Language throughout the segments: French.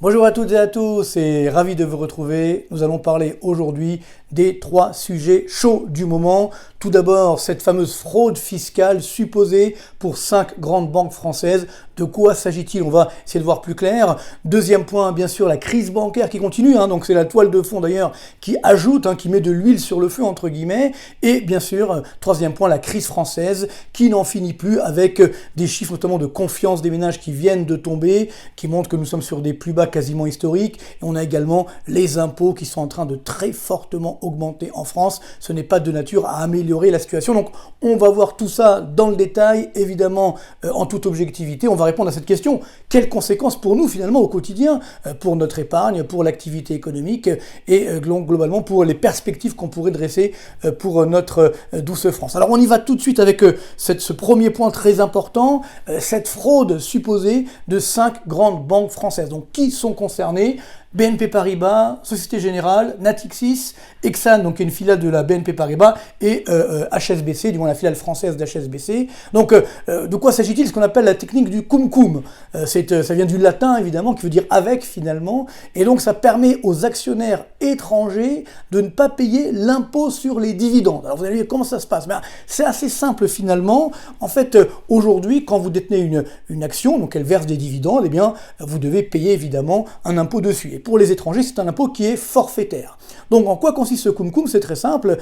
Bonjour à toutes et à tous et ravi de vous retrouver. Nous allons parler aujourd'hui des 3 sujets chauds du moment. Tout d'abord, cette fameuse fraude fiscale supposée pour 5 grandes banques françaises. De quoi s'agit-il? On va essayer de voir plus clair. Deuxième point, bien sûr, la crise bancaire qui continue. Donc c'est la toile de fond d'ailleurs qui ajoute, qui met de l'huile sur le feu entre guillemets. Et bien sûr, troisième point, la crise française qui n'en finit plus avec des chiffres notamment de confiance des ménages qui viennent de tomber, qui montrent que nous sommes sur des plus bas quasiment historiques. Et on a également les impôts qui sont en train de très fortement augmenter en France. Ce n'est pas de nature à améliorer la situation. Donc on va voir tout ça dans le détail, évidemment en toute objectivité. On va répondre à cette question. Quelles conséquences pour nous finalement au quotidien, pour notre épargne, pour l'activité économique et globalement pour les perspectives qu'on pourrait dresser pour notre douce France. Alors on y va tout de suite avec ce premier point très important, cette fraude supposée de 5 grandes banques françaises. Donc qui sont concernées? BNP Paribas, Société Générale, Natixis, Exane, donc qui est une filiale de la BNP Paribas, et HSBC, du moins la filiale française d'HSBC. Donc, de quoi s'agit-il? Ce qu'on appelle la technique du cum-cum. Ça vient du latin, évidemment, qui veut dire avec, finalement. Et donc, ça permet aux actionnaires étrangers de ne pas payer l'impôt sur les dividendes. Alors, vous allez dire, comment ça se passe? C'est assez simple, finalement. En fait, aujourd'hui, quand vous détenez une action, donc elle verse des dividendes, eh bien, vous devez payer, évidemment, un impôt dessus. Et pour les étrangers, c'est un impôt qui est forfaitaire. Donc en quoi consiste ce cum-cum? C'est très simple.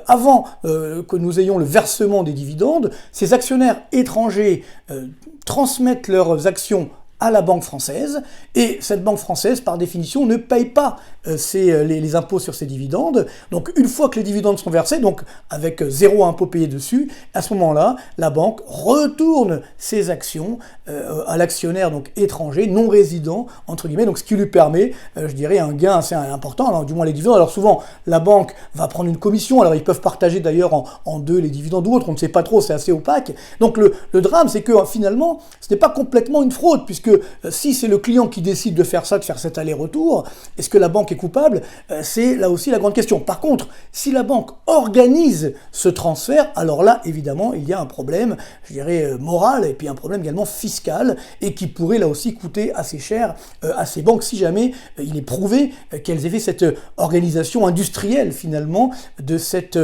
Avant que nous ayons le versement des dividendes, ces actionnaires étrangers transmettent leurs actions à la banque française, et cette banque française, par définition, ne paye pas les impôts sur ces dividendes. Donc une fois que les dividendes sont versés, donc avec 0 impôt payé dessus, à ce moment-là, la banque retourne ses actions à l'actionnaire donc étranger, non résident, entre guillemets, donc ce qui lui permet, je dirais, un gain assez important, alors, du moins les dividendes. Alors souvent, la banque va prendre une commission, alors ils peuvent partager d'ailleurs en deux les dividendes ou autres, on ne sait pas trop, c'est assez opaque. Donc le drame, c'est que finalement, ce n'est pas complètement une fraude, puisque si c'est le client qui décide de faire ça, de faire cet aller-retour, est-ce que la banque est coupable? C'est là aussi la grande question. Par contre, si la banque organise ce transfert, alors là, évidemment, il y a un problème, je dirais, moral, et puis un problème également fiscal, et qui pourrait là aussi coûter assez cher à ces banques, si jamais il est prouvé qu'elles aient fait cette organisation industrielle, finalement, de cette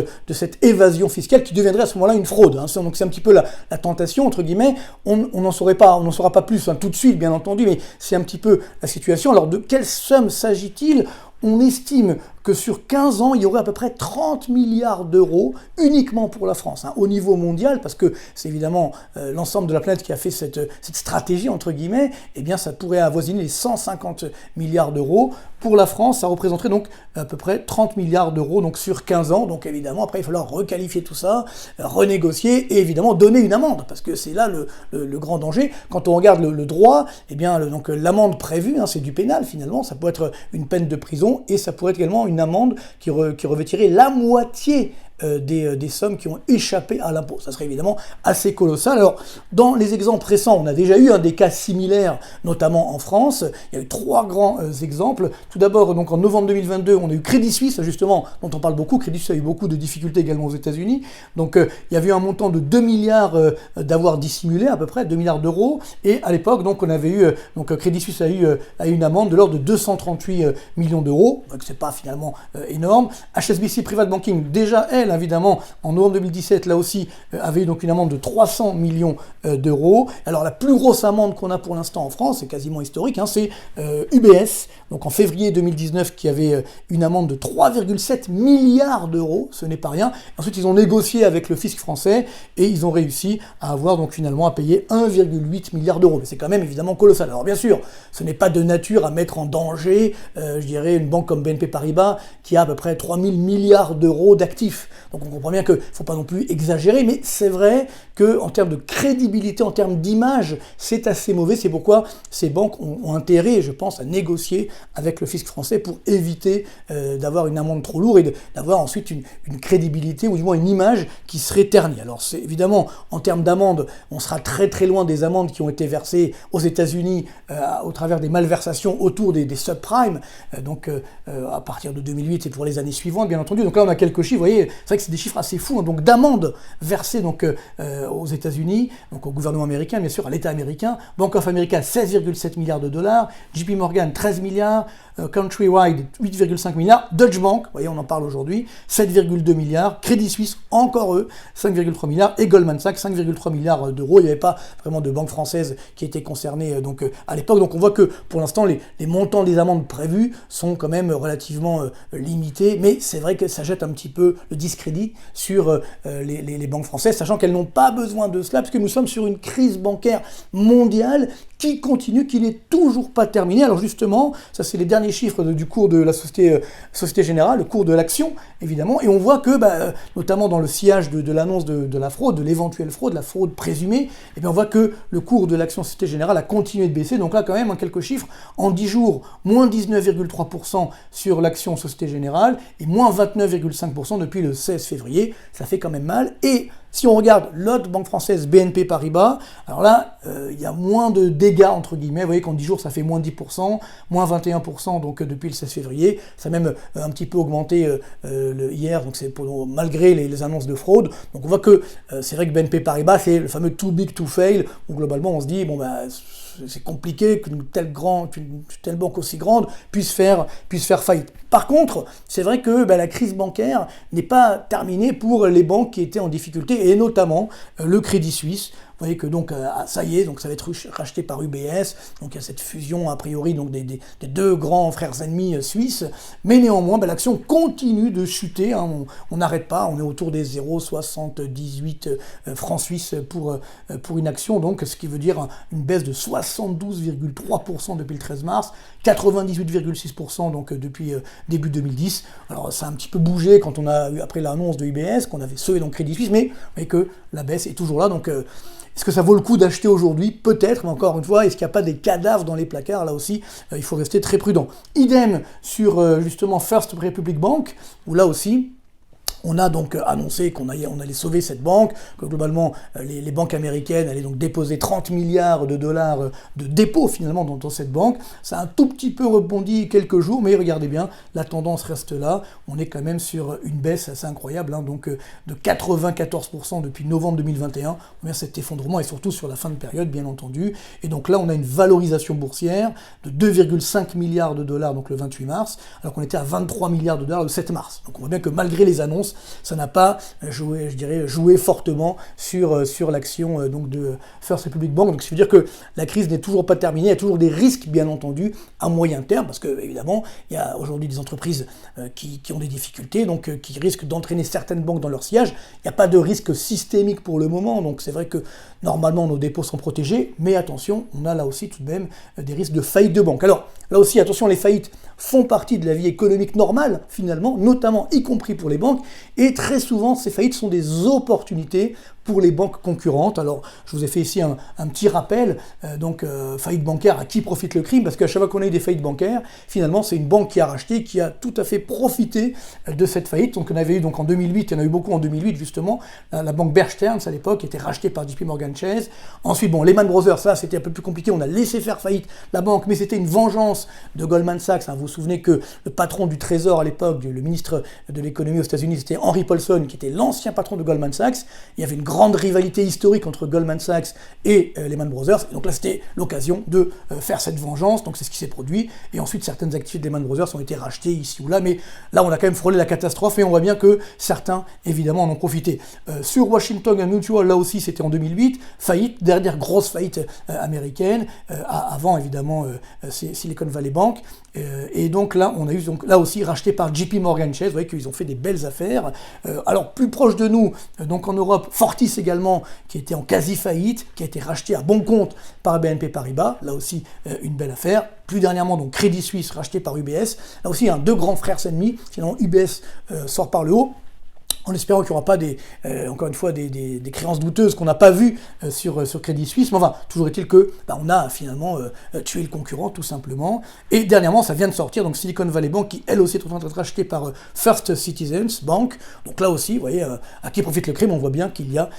évasion fiscale qui deviendrait à ce moment-là une fraude. Donc c'est un petit peu la tentation, entre guillemets. On n'en saura pas plus tout de suite, bien entendu, mais c'est un petit peu la situation. Alors de quelle somme s'agit-il? On estime que sur 15 ans, il y aurait à peu près 30 milliards d'euros uniquement pour la France, au niveau mondial, parce que c'est évidemment l'ensemble de la planète qui a fait cette stratégie, entre guillemets, eh bien ça pourrait avoisiner les 150 milliards d'euros. Pour la France, ça représenterait donc à peu près 30 milliards d'euros donc sur 15 ans. Donc évidemment, après, il va falloir requalifier tout ça, renégocier et évidemment donner une amende, parce que c'est là le grand danger. Quand on regarde le droit, eh bien donc l'amende prévue, c'est du pénal finalement, ça peut être une peine de prison et ça pourrait être également une amende qui revêtirait la moitié des sommes qui ont échappé à l'impôt. Ça serait évidemment assez colossal. Alors, dans les exemples récents, on a déjà eu des cas similaires, notamment en France. Il y a eu 3 grands exemples. Tout d'abord, donc en novembre 2022, on a eu Crédit Suisse, justement, dont on parle beaucoup. Crédit Suisse a eu beaucoup de difficultés également aux États-Unis. Donc, il y avait eu un montant de 2 milliards d'avoirs dissimulés, à peu près, 2 milliards d'euros. Et à l'époque, donc, on avait eu, Crédit Suisse a eu une amende de l'ordre de 238 millions d'euros. Donc, c'est pas finalement énorme. HSBC Private Banking, déjà, elle, évidemment, en novembre 2017, là aussi, avait eu donc une amende de 300 millions d'euros. Alors, la plus grosse amende qu'on a pour l'instant en France, c'est quasiment historique, c'est UBS, donc en février 2019, qui avait une amende de 3,7 milliards d'euros, ce n'est pas rien. Ensuite, ils ont négocié avec le fisc français et ils ont réussi à avoir donc finalement à payer 1,8 milliard d'euros. Mais c'est quand même évidemment colossal. Alors, bien sûr, ce n'est pas de nature à mettre en danger, je dirais, une banque comme BNP Paribas, qui a à peu près 3000 milliards d'euros d'actifs. Donc on comprend bien qu'il ne faut pas non plus exagérer, mais c'est vrai qu'en termes de crédibilité, en termes d'image, c'est assez mauvais. C'est pourquoi ces banques ont intérêt, je pense, à négocier avec le fisc français pour éviter d'avoir une amende trop lourde et d'avoir ensuite une crédibilité ou du moins une image qui serait ternie. Alors c'est évidemment, en termes d'amende, on sera très très loin des amendes qui ont été versées aux États-Unis au travers des malversations autour des subprimes, à partir de 2008 et pour les années suivantes, bien entendu. Donc là, on a quelques chiffres, vous voyez, ça vrai que c'est des chiffres assez fous, hein, donc d'amendes versées donc, aux États-Unis, donc au gouvernement américain, bien sûr, à l'État américain. Bank of America, 16,7 milliards de dollars, JP Morgan, 13 milliards, Countrywide, 8,5 milliards, Deutsche Bank, vous voyez, on en parle aujourd'hui, 7,2 milliards, Crédit Suisse, encore eux, 5,3 milliards, et Goldman Sachs, 5,3 milliards d'euros. Il n'y avait pas vraiment de banque française qui était concernée donc, à l'époque. Donc on voit que pour l'instant, les montants des amendes prévues sont quand même relativement limités, mais c'est vrai que ça jette un petit peu le discrédit sur les banques françaises, sachant qu'elles n'ont pas besoin de cela, puisque nous sommes sur une crise bancaire mondiale qui continue, qui n'est toujours pas terminée. Alors justement, ça c'est les derniers chiffres du cours de la Société Générale, le cours de l'action, évidemment, et on voit que, notamment dans le sillage de l'annonce de la fraude, de l'éventuelle fraude, la fraude présumée, et bien on voit que le cours de l'action Société Générale a continué de baisser. Donc là, quand même, en quelques chiffres, en 10 jours, moins 19,3% sur l'action Société Générale, et moins 29,5% depuis le 16 février. Ça fait quand même mal. Et si on regarde l'autre banque française, BNP Paribas, alors là, il y a moins de dégâts, entre guillemets. Vous voyez qu'en 10 jours, ça fait moins 10%, moins 21% donc, depuis le 16 février. Ça a même un petit peu augmenté hier, donc c'est malgré les annonces de fraude. Donc on voit que c'est vrai que BNP Paribas, c'est le fameux too big to fail, où globalement on se dit, bon c'est compliqué qu'une telle banque aussi grande puisse faire faillite. Par contre, c'est vrai que la crise bancaire n'est pas terminée pour les banques qui étaient en difficulté, et notamment le Crédit Suisse. Vous voyez que donc ça y est, donc ça va être racheté par UBS, donc il y a cette fusion a priori donc des deux grands frères ennemis suisses, mais néanmoins l'action continue de chuter, hein, on n'arrête pas, on est autour des 0,78 francs suisses pour une action, donc ce qui veut dire une baisse de 72,3% depuis le 13 mars, 98,6% donc depuis début 2010. Alors ça a un petit peu bougé quand on a eu après l'annonce de UBS, qu'on avait sauvé dans Crédit Suisse, mais vous voyez que la baisse est toujours là, donc est-ce que ça vaut le coup d'acheter aujourd'hui? Peut-être, mais encore une fois, est-ce qu'il n'y a pas des cadavres dans les placards? Là aussi, il faut rester très prudent. Idem sur justement First Republic Bank, où là aussi, on a donc annoncé qu'on allait sauver cette banque, que globalement les banques américaines allaient donc déposer 30 milliards de dollars de dépôts finalement dans cette banque. Ça a un tout petit peu rebondi quelques jours, mais regardez bien, la tendance reste là. On est quand même sur une baisse assez incroyable, hein, donc de 94% depuis novembre 2021. On voit cet effondrement et surtout sur la fin de période, bien entendu. Et donc là, on a une valorisation boursière de 2,5 milliards de dollars donc le 28 mars, alors qu'on était à 23 milliards de dollars le 7 mars. Donc on voit bien que malgré les annonces, ça n'a pas joué fortement sur l'action donc de First Republic Bank. Donc ça veut dire que la crise n'est toujours pas terminée, il y a toujours des risques bien entendu à moyen terme, parce que évidemment il y a aujourd'hui des entreprises qui ont des difficultés, donc qui risquent d'entraîner certaines banques dans leur sillage. Il n'y a pas de risque systémique pour le moment, donc c'est vrai que normalement nos dépôts sont protégés, mais attention, on a là aussi tout de même des risques de faillite de banque. Alors là aussi, attention, les faillites font partie de la vie économique normale, finalement, notamment y compris pour les banques, et très souvent, ces faillites sont des opportunités pour les banques concurrentes. Alors, je vous ai fait ici un petit rappel, faillite bancaire, à qui profite le crime, parce qu'à chaque fois qu'on a eu des faillites bancaires, finalement, c'est une banque qui a racheté, qui a tout à fait profité de cette faillite. Donc, on avait eu donc en 2008, il y en a eu beaucoup en 2008, justement, la banque Bear Stearns, à l'époque, était rachetée par JP Morgan Chase. Ensuite, Lehman Brothers, ça, c'était un peu plus compliqué, on a laissé faire faillite la banque, mais c'était une vengeance de Goldman Sachs. Vous vous souvenez que le patron du Trésor à l'époque, le ministre de l'économie aux États-Unis, c'était Henry Paulson, qui était l'ancien patron de Goldman Sachs. Il y avait une grande rivalité historique entre Goldman Sachs et Lehman Brothers. Et donc là, c'était l'occasion de faire cette vengeance. Donc c'est ce qui s'est produit. Et ensuite, certaines activités de Lehman Brothers ont été rachetées ici ou là. Mais là, on a quand même frôlé la catastrophe et on voit bien que certains, évidemment, en ont profité. Sur Washington Mutual, là aussi, c'était en 2008. Faillite, dernière grosse faillite américaine. Avant, évidemment, Silicon Valley Bank. Et donc là, on a eu là aussi racheté par JP Morgan Chase. Vous voyez qu'ils ont fait des belles affaires. Alors, plus proche de nous, donc en Europe, Fortis également, qui était en quasi-faillite, qui a été racheté à bon compte par BNP Paribas. Là aussi, une belle affaire. Plus dernièrement, donc Crédit Suisse, racheté par UBS. Là aussi, deux grands frères ennemis. Finalement, UBS sort par le haut, en espérant qu'il n'y aura pas encore une fois des créances douteuses qu'on n'a pas vues sur Crédit Suisse. Mais enfin, toujours est-il que on a finalement tué le concurrent, tout simplement. Et dernièrement, ça vient de sortir, donc Silicon Valley Bank, qui elle aussi est en train d'être rachetée par First Citizens Bank. Donc là aussi, vous voyez, à qui profite le crime, on voit bien qu'il y a,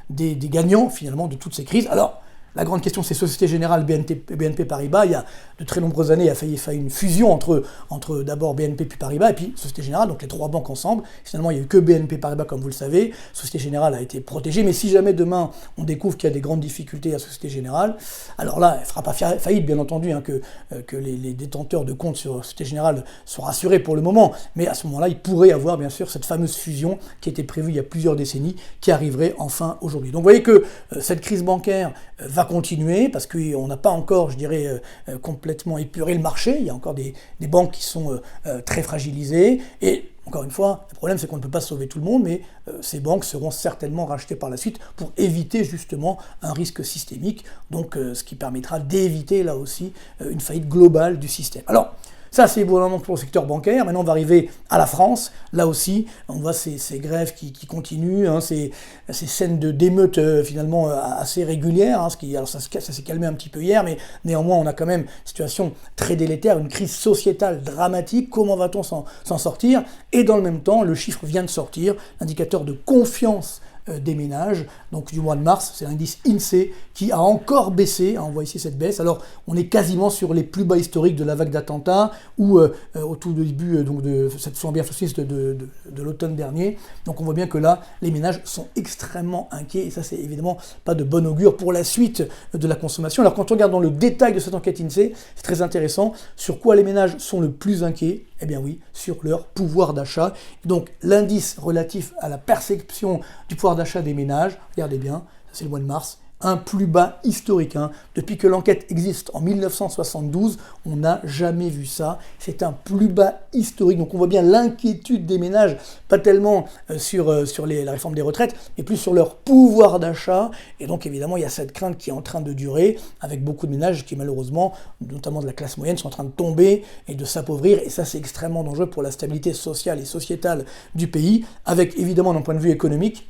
des gagnants finalement de toutes ces crises. Alors, la grande question, c'est Société Générale, BNP Paribas. Il y a de très nombreuses années, il a failli une fusion entre d'abord BNP puis Paribas et puis Société Générale, donc les trois banques ensemble. Finalement, il n'y a eu que BNP Paribas, comme vous le savez. Société Générale a été protégée, mais si jamais demain, on découvre qu'il y a des grandes difficultés à Société Générale, alors là, elle ne fera pas faillite, bien entendu, hein, que les détenteurs de comptes sur Société Générale sont rassurés pour le moment, mais à ce moment-là, il pourrait y avoir, bien sûr, cette fameuse fusion qui était prévue il y a plusieurs décennies, qui arriverait enfin aujourd'hui. Donc vous voyez que cette crise bancaire va continuer, parce qu'on n'a pas encore, je dirais, complètement épuré le marché. Il y a encore des banques qui sont très fragilisées. Et encore une fois, le problème, c'est qu'on ne peut pas sauver tout le monde, mais ces banques seront certainement rachetées par la suite pour éviter justement un risque systémique, donc ce qui permettra d'éviter là aussi une faillite globale du système. Alors, ça, c'est vraiment pour le secteur bancaire. Maintenant, on va arriver à la France. Là aussi, on voit ces grèves qui continuent, hein, ces scènes d'émeutes finalement assez régulières. Hein, alors ça s'est calmé un petit peu hier, mais néanmoins, on a quand même une situation très délétère, une crise sociétale dramatique. Comment va-t-on s'en sortir? Et dans le même temps, le chiffre vient de sortir, l'indicateur de confiance des ménages, donc du mois de mars, c'est l'indice INSEE qui a encore baissé, on voit ici cette baisse. Alors on est quasiment sur les plus bas historiques de la vague d'attentats ou au tout début donc de cette flambée inflationniste de l'automne dernier. Donc on voit bien que là, les ménages sont extrêmement inquiets et ça c'est évidemment pas de bon augure pour la suite de la consommation. Alors quand on regarde dans le détail de cette enquête INSEE, c'est très intéressant. Sur quoi les ménages sont le plus inquiets? Eh bien oui, sur leur pouvoir d'achat. Donc l'indice relatif à la perception du pouvoir d'achat des ménages, regardez bien, c'est le mois de mars, un plus bas historique. Hein. Depuis que l'enquête existe en 1972, on n'a jamais vu ça. C'est un plus bas historique. Donc on voit bien l'inquiétude des ménages, pas tellement sur la réforme des retraites, mais plus sur leur pouvoir d'achat. Et donc évidemment, il y a cette crainte qui est en train de durer, avec beaucoup de ménages qui malheureusement, notamment de la classe moyenne, sont en train de tomber et de s'appauvrir. Et ça, c'est extrêmement dangereux pour la stabilité sociale et sociétale du pays, avec évidemment d'un point de vue économique,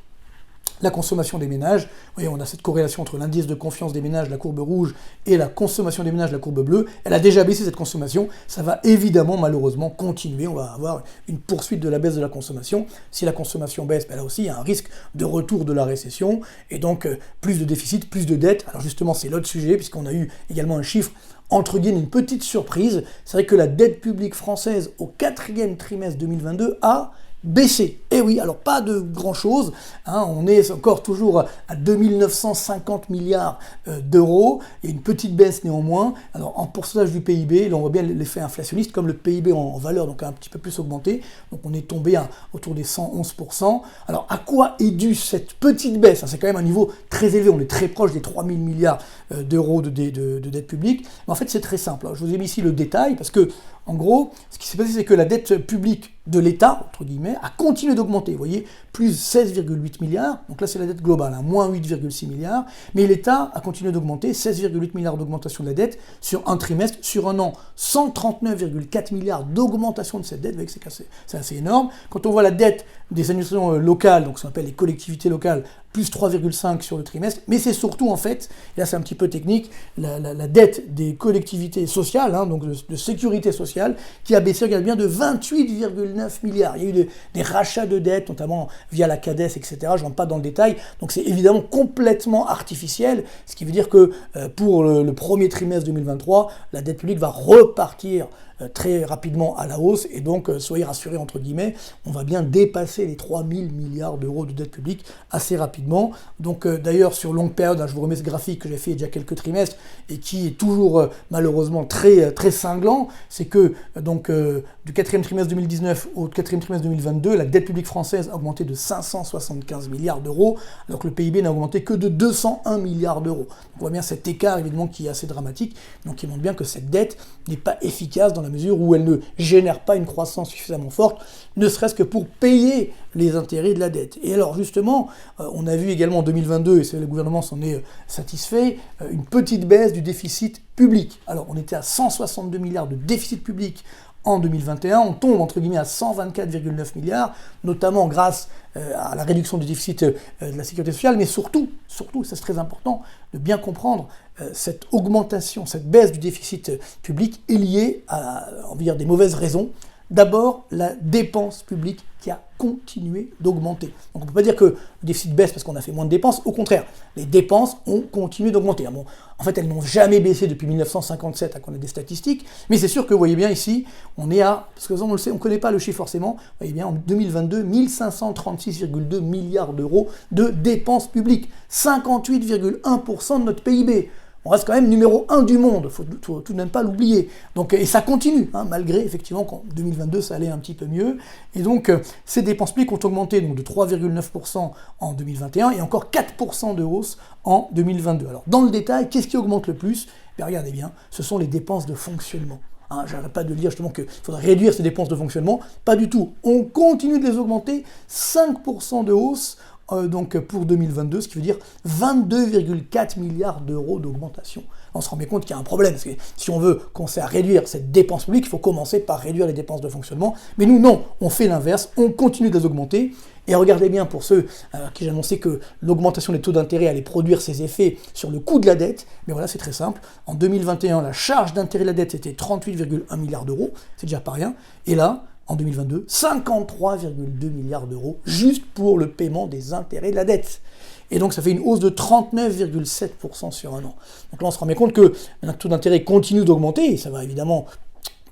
la consommation des ménages. Vous voyez, on a cette corrélation entre l'indice de confiance des ménages, la courbe rouge, et la consommation des ménages, la courbe bleue. Elle a déjà baissé cette consommation. Ça va évidemment, malheureusement, continuer. On va avoir une poursuite de la baisse de la consommation. Si la consommation baisse, ben là aussi, il y a un risque de retour de la récession. Et donc, plus de déficit, plus de dette. Alors justement, c'est l'autre sujet, puisqu'on a eu également un chiffre, entre guillemets, une petite surprise. C'est vrai que la dette publique française au 4e trimestre 2022 a baissé. Et oui, alors pas de grand-chose, hein, on est encore toujours à 2950 milliards d'euros, et une petite baisse néanmoins. Alors en pourcentage du PIB, là on voit bien l'effet inflationniste, comme le PIB en valeur donc a un petit peu plus augmenté, donc on est tombé autour des 111%. Alors à quoi est due cette petite baisse? C'est quand même un niveau très élevé, on est très proche des 3000 milliards d'euros de dette publique. Mais en fait c'est très simple, alors, je vous ai mis ici le détail, parce que en gros, ce qui s'est passé, c'est que la dette publique de l'État, entre guillemets, a continué d'augmenter. Vous voyez, plus 16,8 milliards, donc là c'est la dette globale, hein, moins 8,6 milliards, mais l'État a continué d'augmenter, 16,8 milliards d'augmentation de la dette sur un trimestre, sur un an, 139,4 milliards d'augmentation de cette dette, vous voyez que c'est assez énorme. Quand on voit la dette des administrations locales, donc ce qu'on appelle les collectivités locales, plus 3,5 sur le trimestre, mais c'est surtout en fait, et là c'est un petit peu technique, la dette des collectivités sociales, hein, donc de sécurité sociale, qui a baissé, regardez bien, de 28,9 milliards. Il y a eu des rachats de dettes, notamment via la CADES, etc. Je ne rentre pas dans le détail, donc c'est évidemment complètement artificiel, ce qui veut dire que pour le premier trimestre 2023, la dette publique va repartir très rapidement à la hausse, et donc soyez rassurés entre guillemets, on va bien dépasser les 3000 milliards d'euros de dette publique assez rapidement. Donc d'ailleurs sur longue période, hein, je vous remets ce graphique que j'ai fait il y a quelques trimestres et qui est toujours malheureusement très cinglant, c'est que donc du 4e trimestre 2019 au 4e trimestre 2022, la dette publique française a augmenté de 575 milliards d'euros, alors que le PIB n'a augmenté que de 201 milliards d'euros. On voit bien cet écart évidemment qui est assez dramatique, donc il montre bien que cette dette n'est pas efficace dans la mesure où elle ne génère pas une croissance suffisamment forte, ne serait-ce que pour payer les intérêts de la dette. Et alors justement, on a vu également en 2022, et le gouvernement s'en est satisfait, une petite baisse du déficit public. Alors on était à 162 milliards de déficit public en 2021, on tombe entre guillemets à 124,9 milliards, notamment grâce à la réduction du déficit de la sécurité sociale, mais surtout, ça c'est très important de bien comprendre, cette augmentation, cette baisse du déficit public est liée à, on va dire, des mauvaises raisons, D'abord, la dépense publique qui a continué d'augmenter. Donc on ne peut pas dire que le déficit baisse parce qu'on a fait moins de dépenses, au contraire, les dépenses ont continué d'augmenter. Bon, en fait, elles n'ont jamais baissé depuis 1957, qu'on a des statistiques, mais c'est sûr que vous voyez bien ici, on est à, parce que on le sait, on ne connaît pas le chiffre forcément, vous voyez bien, en 2022, 1536,2 milliards d'euros de dépenses publiques, 58,1% de notre PIB. On reste quand même numéro 1 du monde, il faut tout de même pas l'oublier. Donc, et ça continue, malgré effectivement qu'en 2022 ça allait un petit peu mieux. Et donc ces dépenses publiques ont augmenté donc, de 3,9% en 2021 et encore 4% de hausse en 2022. Alors dans le détail, qu'est-ce qui augmente le plus? Regardez bien, ce sont les dépenses de fonctionnement. J'arrête pas de dire justement qu'il faudrait réduire ces dépenses de fonctionnement. Pas du tout. On continue de les augmenter, 5% de hausse donc pour 2022, ce qui veut dire 22,4 milliards d'euros d'augmentation. On se rend bien compte qu'il y a un problème, parce que si on veut commencer à réduire cette dépense publique, il faut commencer par réduire les dépenses de fonctionnement. Mais nous, non, on fait l'inverse, on continue de les augmenter. Et regardez bien pour ceux qui j'annonçais que l'augmentation des taux d'intérêt allait produire ses effets sur le coût de la dette, mais voilà, c'est très simple. En 2021, la charge d'intérêt de la dette était 38,1 milliards d'euros, c'est déjà pas rien. Et là, en 2022, 53,2 milliards d'euros juste pour le paiement des intérêts de la dette. Et donc ça fait une hausse de 39,7% sur un an. Donc là on se rend bien compte que le taux d'intérêt continue d'augmenter, et ça va évidemment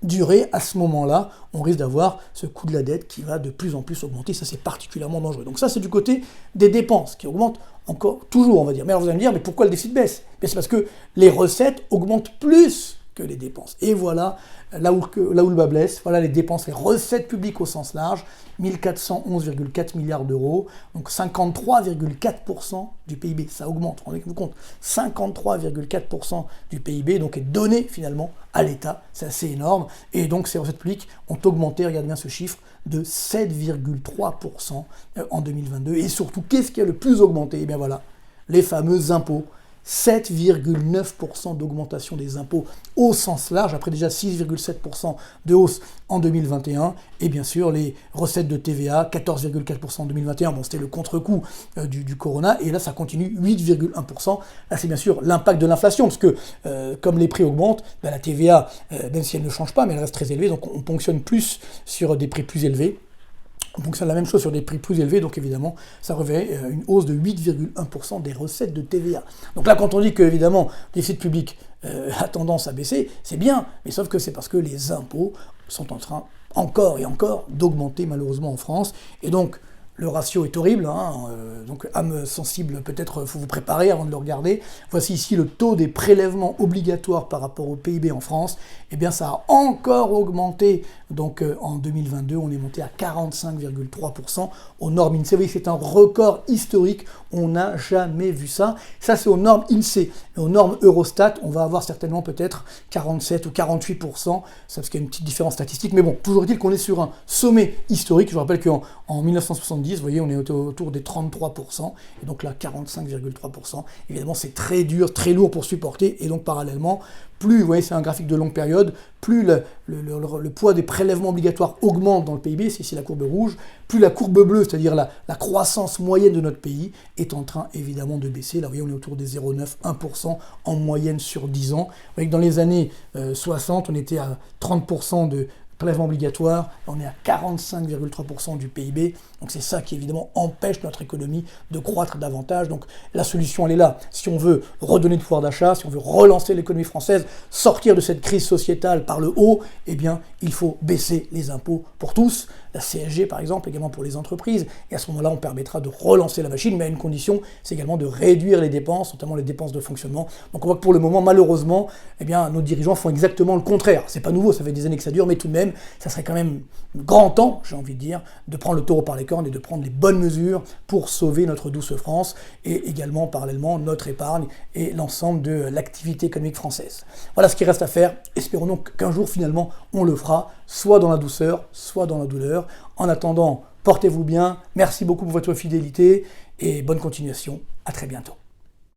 durer. À ce moment-là, on risque d'avoir ce coût de la dette qui va de plus en plus augmenter, ça c'est particulièrement dangereux. Donc ça c'est du côté des dépenses qui augmentent encore, toujours on va dire. Mais alors vous allez me dire, mais pourquoi le déficit baisse? C'est parce que les recettes augmentent plus que les dépenses. Et voilà, là où le bas blesse, voilà les dépenses, les recettes publiques au sens large, 1411,4 milliards d'euros, donc 53,4% du PIB, ça augmente, rendez-vous compte, 53,4% du PIB donc est donné finalement à l'État, c'est assez énorme, et donc ces recettes publiques ont augmenté, regardez bien ce chiffre, de 7,3% en 2022, et surtout, qu'est-ce qui a le plus augmenté? Et bien voilà, les fameux impôts. 7,9% d'augmentation des impôts au sens large, après déjà 6,7% de hausse en 2021, et bien sûr les recettes de TVA, 14,4% en 2021, bon c'était le contre-coup du corona, et là ça continue, 8,1%, là c'est bien sûr l'impact de l'inflation, parce que comme les prix augmentent, la TVA, même si elle ne change pas, mais elle reste très élevée, donc on ponctionne plus sur des prix plus élevés. Donc c'est la même chose sur des prix plus élevés, donc évidemment ça revêt une hausse de 8,1% des recettes de TVA. Donc là quand on dit que évidemment le déficit public a tendance à baisser, c'est bien, mais sauf que c'est parce que les impôts sont en train encore et encore d'augmenter malheureusement en France, et donc le ratio est horrible, donc âme sensible, peut-être faut vous préparer avant de le regarder. Voici ici le taux des prélèvements obligatoires par rapport au PIB en France. Eh bien ça a encore augmenté, donc en 2022, on est monté à 45,3% aux normes INSEE. Vous voyez, c'est un record historique, on n'a jamais vu ça. Ça c'est aux normes INSEE. Et aux normes Eurostat, on va avoir certainement peut-être 47 ou 48%, ça parce qu'il y a une petite différence statistique, mais bon, toujours est-il qu'on est sur un sommet historique. Je vous rappelle qu'en 1970, vous voyez, on est autour des 33%, et donc là, 45,3%. Évidemment, c'est très dur, très lourd pour supporter, et donc parallèlement, plus, vous voyez, c'est un graphique de longue période, plus le poids des prélèvements obligatoires augmente dans le PIB, c'est ici la courbe rouge, plus la courbe bleue, c'est-à-dire la croissance moyenne de notre pays, est en train évidemment de baisser. Là, vous voyez, on est autour des 0,9-1% en moyenne sur 10 ans. Vous voyez que dans les années 60, on était à 30% de prélèvement obligatoire, on est à 45,3% du PIB, donc c'est ça qui évidemment empêche notre économie de croître davantage. Donc la solution elle est là, si on veut redonner du pouvoir d'achat, si on veut relancer l'économie française, sortir de cette crise sociétale par le haut, eh bien il faut baisser les impôts pour tous, la CSG par exemple, également pour les entreprises, et à ce moment-là on permettra de relancer la machine, mais à une condition, c'est également de réduire les dépenses, notamment les dépenses de fonctionnement. Donc on voit que pour le moment, malheureusement, eh bien nos dirigeants font exactement le contraire. C'est pas nouveau, ça fait des années que ça dure, mais tout de même, ça serait quand même grand temps, j'ai envie de dire, de prendre le taureau par les cornes et de prendre les bonnes mesures pour sauver notre douce France et également, parallèlement, notre épargne et l'ensemble de l'activité économique française. Voilà ce qui reste à faire. Espérons donc qu'un jour, finalement, on le fera, soit dans la douceur, soit dans la douleur. En attendant, portez-vous bien. Merci beaucoup pour votre fidélité et bonne continuation. À très bientôt.